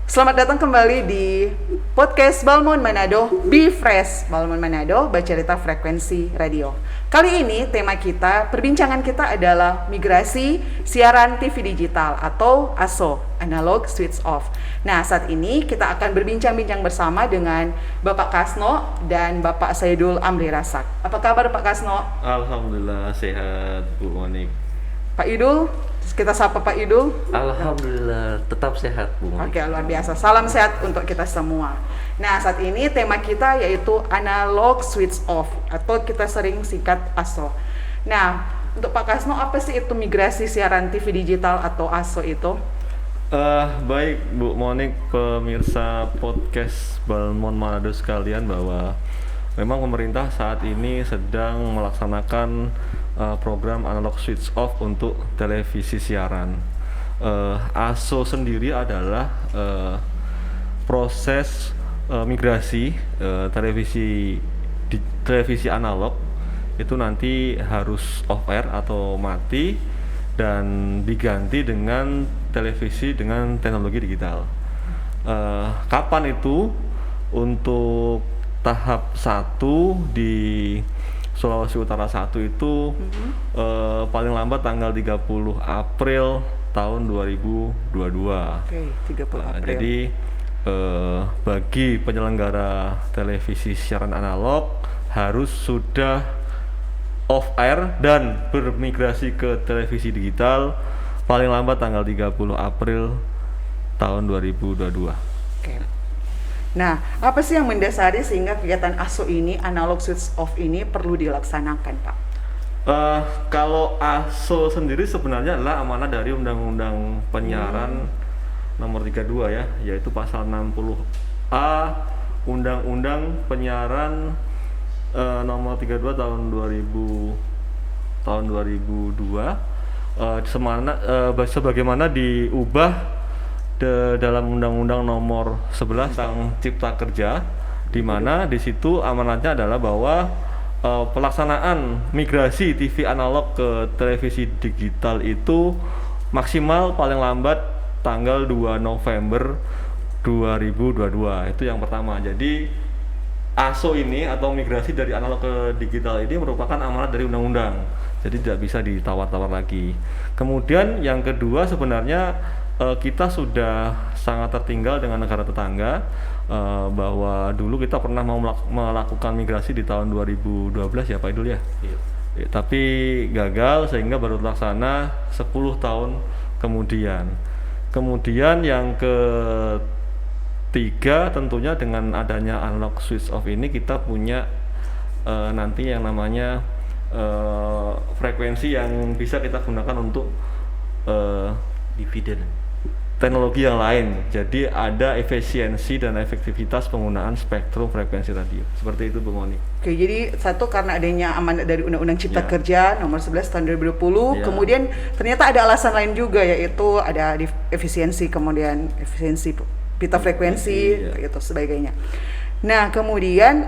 Selamat datang kembali di podcast Balmond Manado, Be Fresh Balmond Manado, Bercerita Frekuensi Radio. Kali ini tema kita, perbincangan kita adalah migrasi siaran TV digital atau ASO, Analog Switch Off. Nah, saat ini kita akan berbincang-bincang bersama dengan Bapak Kasno dan Bapak Saidul Amri Rasak. Apa kabar Pak Kasno? Alhamdulillah sehat Bu Monik. Pak Idul, kita sapa Pak Idul. Alhamdulillah tetap sehat Bu Monik. Oke, luar biasa. Salam sehat untuk kita semua. Nah, saat ini tema kita yaitu Analog Switch Off atau kita sering singkat ASO. Nah, untuk Pak Kasno, apa sih itu migrasi siaran TV digital atau ASO itu? Baik Bu Monik, pemirsa podcast Balmond Manado sekalian, bahwa memang pemerintah saat ini sedang melaksanakan program Analog Switch Off untuk televisi siaran. ASO sendiri adalah proses migrasi televisi analog itu nanti harus off air atau mati dan diganti dengan televisi dengan teknologi digital. Kapan itu? Untuk tahap 1 di Sulawesi Utara 1 itu paling lambat tanggal 30 April tahun 2022. Oke, 30 April. Jadi bagi penyelenggara televisi siaran analog harus sudah off air dan bermigrasi ke televisi digital paling lambat tanggal 30 April tahun 2022. Oke. Nah, apa sih yang mendasari sehingga kegiatan ASO ini, Analog Switch Off ini perlu dilaksanakan, Pak? Kalau ASO sendiri sebenarnya adalah amanah dari Undang-Undang Penyiaran Nomor 32 ya, yaitu pasal 60A Undang-Undang Penyiaran Nomor 32 tahun 2002, sebagaimana diubah dalam Undang-Undang Nomor 11 tentang Cipta Kerja, di mana di situ amanatnya adalah bahwa pelaksanaan migrasi TV analog ke televisi digital itu maksimal paling lambat tanggal 2 November 2022. Itu yang pertama. Jadi ASO ini atau migrasi dari analog ke digital ini merupakan amanat dari undang-undang. Jadi tidak bisa ditawar-tawar lagi. Kemudian yang kedua, sebenarnya kita sudah sangat tertinggal dengan negara tetangga, bahwa dulu kita pernah mau melakukan migrasi di tahun 2012 ya Pak Idul ya. Iya. Tapi gagal sehingga baru terlaksana 10 tahun kemudian. Kemudian yang ketiga, tentunya dengan adanya analog switch off ini kita punya nanti yang namanya frekuensi yang bisa kita gunakan untuk Dividen. teknologi yang lain. Jadi ada efisiensi dan efektivitas penggunaan spektrum frekuensi radio. Seperti itu Bu Moni. Oke, jadi satu karena adanya amanat dari Undang-Undang Cipta Kerja Nomor 11 tahun 2020, kemudian ternyata ada alasan lain juga, yaitu ada efisiensi, kemudian efisiensi pita frekuensi, gitu sebagainya. Nah, kemudian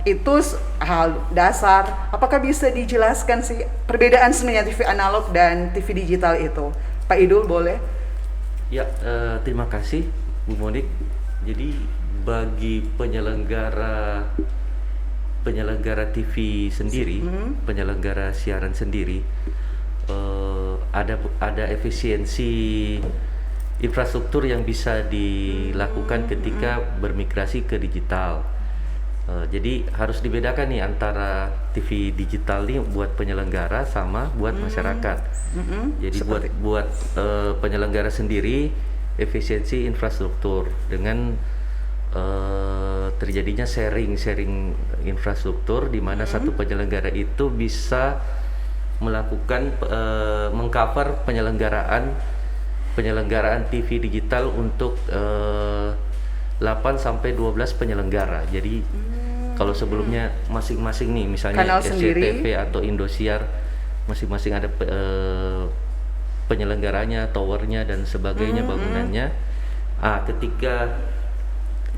itu hal dasar. Apakah bisa dijelaskan sih perbedaan sebenarnya TV analog dan TV digital itu? Pak Idul, boleh? Ya, terima kasih Bu Monik. Jadi bagi penyelenggara TV sendiri, penyelenggara siaran sendiri, ada efisiensi infrastruktur yang bisa dilakukan ketika bermigrasi ke digital. Jadi harus dibedakan nih antara TV digital nih buat penyelenggara sama buat masyarakat. Jadi buat penyelenggara sendiri efisiensi infrastruktur dengan terjadinya sharing infrastruktur, di mana satu penyelenggara itu bisa melakukan mengcover penyelenggaraan TV digital untuk 8 sampai 12 penyelenggara. Jadi kalau sebelumnya masing-masing nih, misalnya SCTV atau Indosiar, masing-masing ada penyelenggaranya, towernya dan sebagainya, bangunannya. Ketika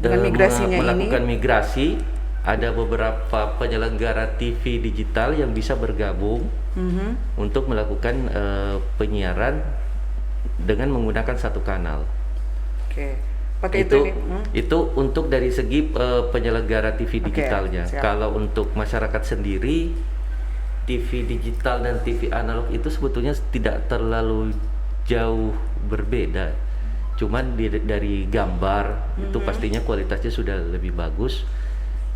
melakukan migrasi, ada beberapa penyelenggara TV digital yang bisa bergabung untuk melakukan penyiaran dengan menggunakan satu kanal. Oke. pakai itu ini. itu untuk dari segi penyelenggara TV digitalnya. siap. Kalau untuk masyarakat sendiri, TV digital dan TV analog itu sebetulnya tidak terlalu jauh berbeda. Cuman dari gambar itu pastinya kualitasnya sudah lebih bagus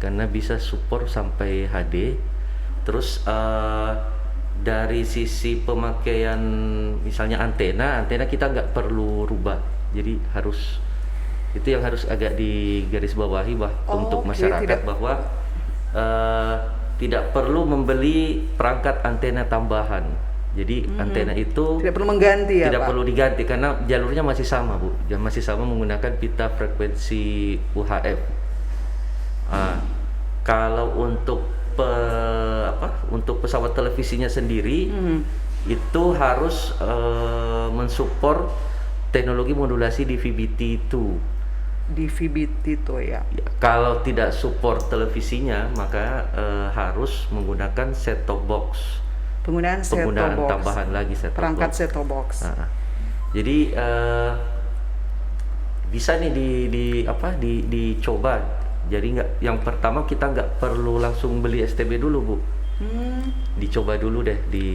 karena bisa support sampai HD. Terus dari sisi pemakaian misalnya antena kita nggak perlu rubah. Jadi itu yang harus agak digarisbawahi untuk masyarakat bahwa tidak perlu membeli perangkat antena tambahan. Jadi antena itu Tidak perlu mengganti ya, tidak Pak? perlu diganti karena jalurnya masih sama, Bu. Masih sama menggunakan pita frekuensi UHF. Kalau untuk untuk pesawat televisinya sendiri itu harus mensupport teknologi modulasi DVB-T2. DVB-T itu ya. Kalau tidak support televisinya maka harus menggunakan set-top box. Penggunaan set-top box. Tambahan lagi set-top Perangkat box. set-top box. Jadi bisa nih dicoba. Jadi yang pertama kita nggak perlu langsung beli STB dulu, Bu. Dicoba dulu deh di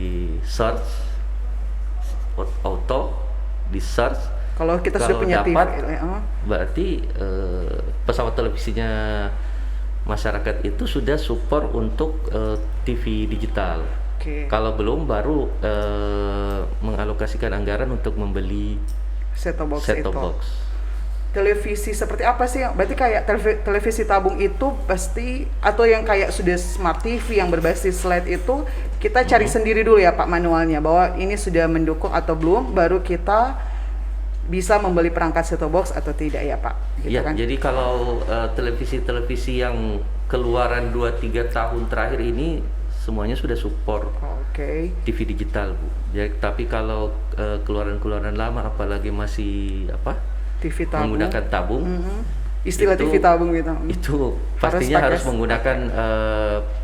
search auto, di search. Kalau kita sudah punya dapat, TV, berarti pesawat televisinya masyarakat itu sudah support untuk TV digital. Kalau belum, baru mengalokasikan anggaran untuk membeli set-top box set-top itu. box. Televisi seperti apa sih? Berarti kayak televisi tabung itu pasti, atau yang kayak sudah smart TV yang berbasis LED itu kita cari sendiri dulu ya Pak manualnya, bahwa ini sudah mendukung atau belum, baru kita bisa membeli perangkat set-top box atau tidak ya Pak? Gitu Ya, kan? jadi kalau televisi-televisi yang keluaran 2-3 tahun terakhir ini semuanya sudah support TV digital, Bu. Jadi, tapi kalau keluaran-keluaran lama apalagi masih TV tabung, menggunakan tabung, istilah itu, TV tabung gitu. Itu pastinya harus pakai menggunakan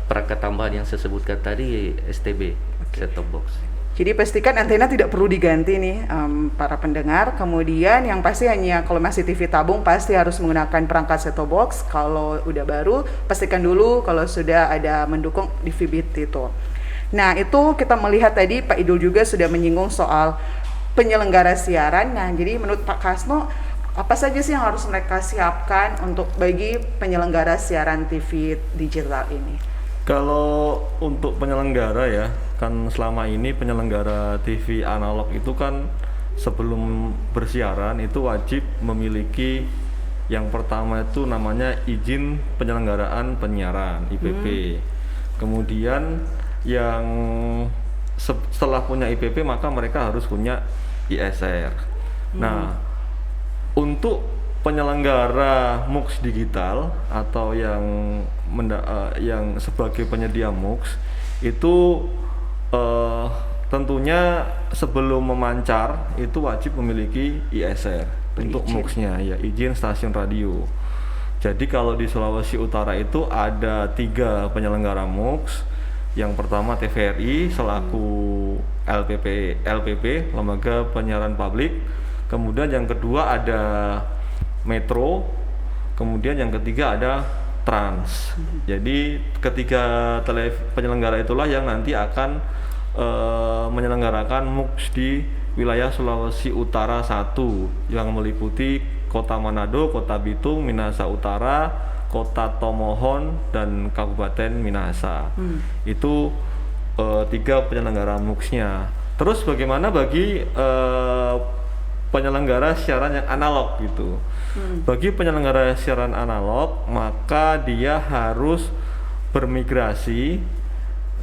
perangkat tambahan yang saya sebutkan tadi, STB, set-top box. Jadi pastikan antena tidak perlu diganti nih para pendengar. Kemudian yang pasti hanya kalau masih TV tabung pasti harus menggunakan perangkat set-top box. Kalau udah baru pastikan dulu kalau sudah ada mendukung DVB-T itu. Nah itu kita melihat tadi Pak Idul juga sudah menyinggung soal penyelenggara siaran. Nah jadi menurut Pak Kasno apa saja sih yang harus mereka siapkan untuk bagi penyelenggara siaran TV digital ini? Kalau untuk penyelenggara ya, kan selama ini penyelenggara TV analog itu kan sebelum bersiaran itu wajib memiliki yang pertama itu namanya izin penyelenggaraan penyiaran IPP. Kemudian yang setelah punya IPP maka mereka harus punya ISR. Nah, untuk penyelenggara MUX digital atau yang sebagai penyedia MUX itu tentunya sebelum memancar itu wajib memiliki ISR untuk MUX-nya, ya izin stasiun radio. Jadi kalau di Sulawesi Utara itu ada 3 penyelenggara MUX. Yang pertama TVRI selaku LPP, Lembaga Penyiaran Publik. Kemudian yang kedua ada Metro. Kemudian yang ketiga ada Trans. Jadi ketiga penyelenggara itulah yang nanti akan menyelenggarakan MUX di wilayah Sulawesi Utara 1 yang meliputi Kota Manado, Kota Bitung, Minahasa Utara, Kota Tomohon, dan Kabupaten Minahasa. Itu 3 penyelenggara MUX-nya. Terus bagaimana bagi penyelenggara siaran yang analog gitu? Bagi penyelenggara siaran analog maka dia harus bermigrasi,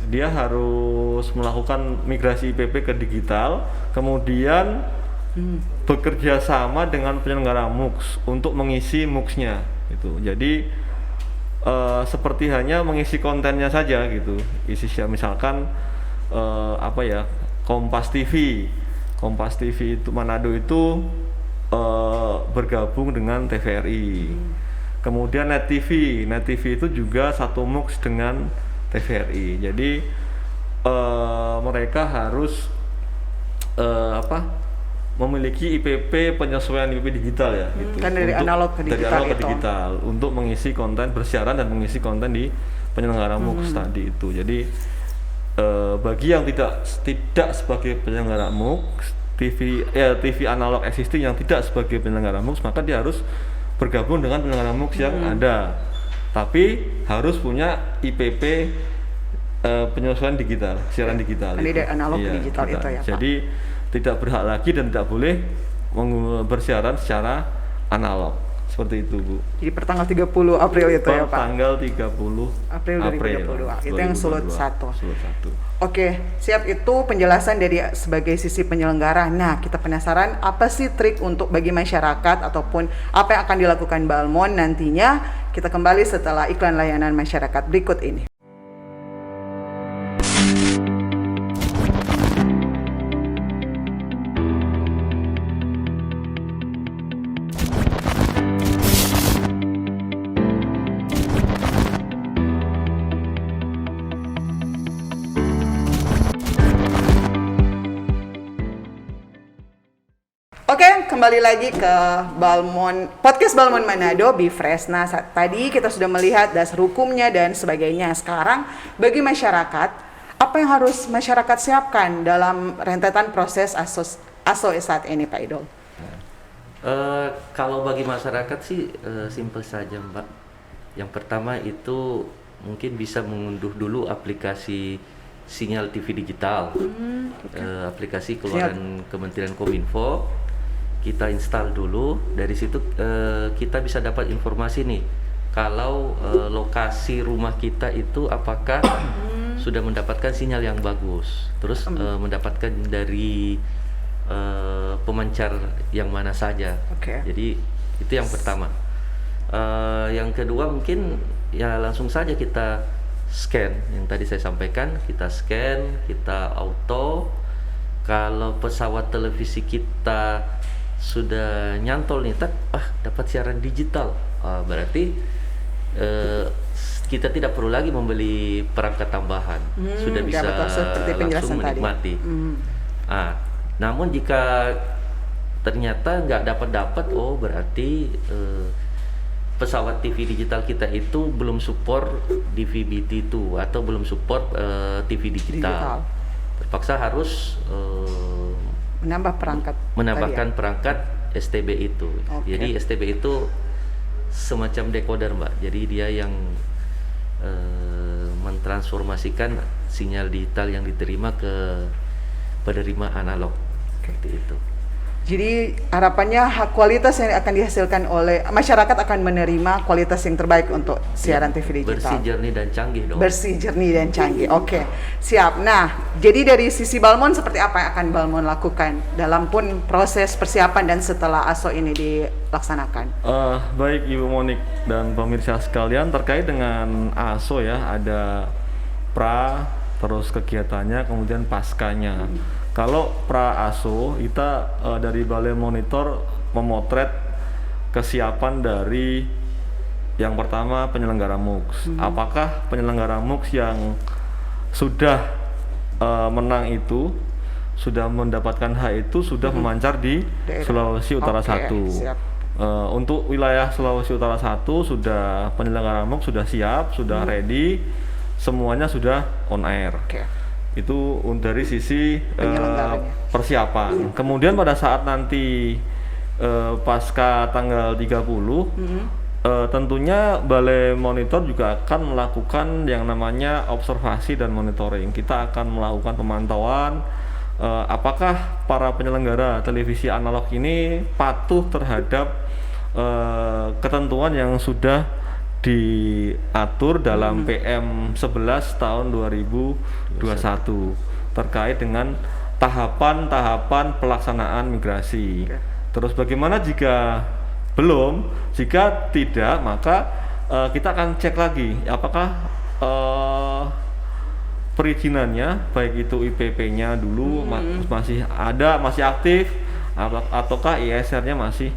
dia harus melakukan migrasi IPP ke digital, kemudian bekerja sama dengan penyelenggara MUX untuk mengisi MUX-nya gitu. Jadi seperti hanya mengisi kontennya saja gitu. Misalkan Kompas TV itu Manado itu bergabung dengan TVRI. Kemudian Net TV itu juga satu MUX dengan TVRI. Jadi mereka harus memiliki IPP penyesuaian IPP digital ya gitu. Kan dari analog ke dari digital analog ke itu. digital untuk mengisi konten bersiaran dan mengisi konten di penyelenggara MUX tadi itu. Jadi bagi yang tidak sebagai penyelenggara MUX, TV analog existing yang tidak sebagai penyelenggara MUX, maka dia harus bergabung dengan penyelenggara MUX yang ada, tapi harus punya IPP penyesuaian digital, siaran digital. Ini dari analog ke digital betul. itu ya, Pak. Jadi tidak berhak lagi dan tidak boleh bersiaran secara analog. Seperti itu, Bu. Jadi per tanggal 30 April itu ya, Pak. Tanggal 30 April 2022. Itu yang Sulut 1. Sulut 1. Oke, siap. Itu penjelasan dari sebagai sisi penyelenggara. Nah, kita penasaran apa sih trik untuk bagi masyarakat ataupun apa yang akan dilakukan Balmond nantinya? Kita kembali setelah iklan layanan masyarakat berikut ini. Oke, kembali lagi ke podcast Balmond Manado Bifresh. Nah, tadi kita sudah melihat dasar hukumnya dan sebagainya. Sekarang bagi masyarakat, apa yang harus masyarakat siapkan dalam rentetan proses ASO saat ini, Pak Idol? Kalau bagi masyarakat sih simpel saja, Mbak. Yang pertama itu mungkin bisa mengunduh dulu aplikasi Sinyal TV Digital, aplikasi keluaran Kementerian Kominfo. Kita install dulu, dari situ kita bisa dapat informasi nih kalau lokasi rumah kita itu apakah sudah mendapatkan sinyal yang bagus, terus mendapatkan dari pemancar yang mana saja. Jadi itu yang pertama. Yang kedua mungkin ya langsung saja kita scan yang tadi saya sampaikan, kita scan, kita auto. Kalau pesawat televisi kita sudah nyantol nih, dapat siaran digital, berarti kita tidak perlu lagi membeli perangkat tambahan, sudah bisa langsung menikmati. Namun jika ternyata nggak dapat, berarti pesawat TV digital kita itu belum support DVB-T2 atau belum support TV digital. Terpaksa harus menambahkan perangkat STB itu. Jadi STB itu semacam decoder, Mbak. Jadi dia yang mentransformasikan sinyal digital yang diterima ke penerima analog. Seperti itu. Jadi harapannya kualitas yang akan dihasilkan oleh masyarakat akan menerima kualitas yang terbaik untuk siaran TV digital. Bersih, jernih, dan canggih dong. Bersih, jernih, dan canggih. Oke, siap. Nah, jadi dari sisi Balmond seperti apa yang akan Balmond lakukan dalam pun proses persiapan dan setelah ASO ini dilaksanakan? Baik Ibu Monik dan pemirsa sekalian, terkait dengan ASO ya, ada pra, terus kegiatannya, kemudian paskanya. Kalau pra-ASO, kita dari Balai Monitor memotret kesiapan dari yang pertama penyelenggara MUX. Apakah penyelenggara MUX yang sudah menang itu, sudah mendapatkan hak itu, sudah memancar di Sulawesi Utara 1. Untuk wilayah Sulawesi Utara 1, sudah penyelenggara MUX sudah siap, sudah ready, semuanya sudah on air. Itu dari sisi persiapan. Kemudian pada saat nanti pasca tanggal 30, tentunya Balai Monitor juga akan melakukan yang namanya observasi dan monitoring. Kita akan melakukan pemantauan apakah para penyelenggara televisi analog ini patuh terhadap ketentuan yang sudah diatur dalam PM 11 tahun 2021 terkait dengan tahapan-tahapan pelaksanaan migrasi. Terus bagaimana jika belum? Jika tidak, maka kita akan cek lagi apakah perizinannya, baik itu IPP-nya dulu masih ada, masih aktif, ataukah ISR-nya masih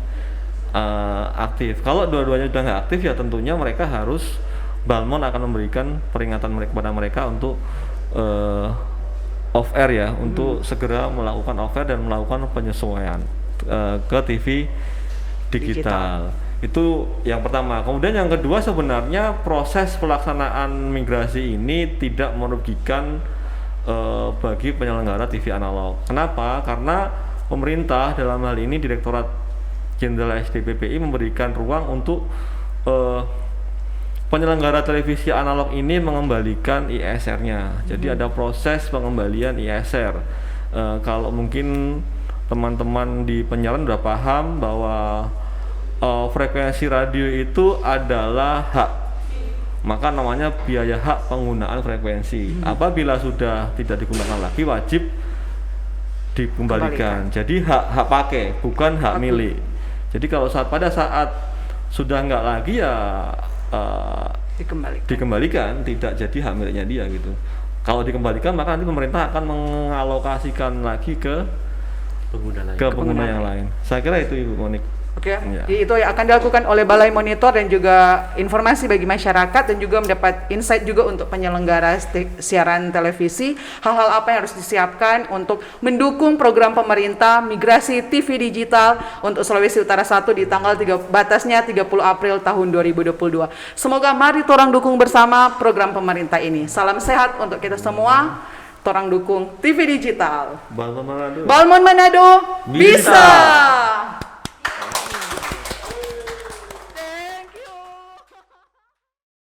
aktif. Kalau dua-duanya sudah nggak aktif, ya tentunya mereka harus, Balmond akan memberikan peringatan kepada mereka untuk off air ya, untuk segera melakukan off air dan melakukan penyesuaian ke TV digital. Itu yang pertama. Kemudian yang kedua, sebenarnya proses pelaksanaan migrasi ini tidak merugikan bagi penyelenggara TV analog. Kenapa? Karena pemerintah dalam hal ini Direktorat Jenderal SDPPI memberikan ruang untuk penyelenggara televisi analog ini mengembalikan ISR-nya. Jadi ada proses pengembalian ISR. Kalau mungkin teman-teman di penyiaran udah paham bahwa frekuensi radio itu adalah hak, maka namanya biaya hak penggunaan frekuensi. Apabila sudah tidak digunakan lagi, wajib dikembalikan. Jadi hak pakai, bukan hak milik. Jadi kalau pada saat sudah nggak lagi ya dikembalikan, tidak jadi hak miliknya dia gitu. Kalau dikembalikan, maka nanti pemerintah akan mengalokasikan lagi ke pengguna yang lain. Saya kira itu, Ibu Monik. Oke, jadi itu yang akan dilakukan oleh Balai Monitor dan juga informasi bagi masyarakat, dan juga mendapat insight juga untuk penyelenggara siaran televisi, hal-hal apa yang harus disiapkan untuk mendukung program pemerintah migrasi TV digital untuk Sulawesi Utara 1 di tanggal batasnya 30 April tahun 2022. Semoga mari torang dukung bersama program pemerintah ini. Salam sehat untuk kita semua. Torang dukung TV digital. Balmon Manado. Balmon Manado bisa.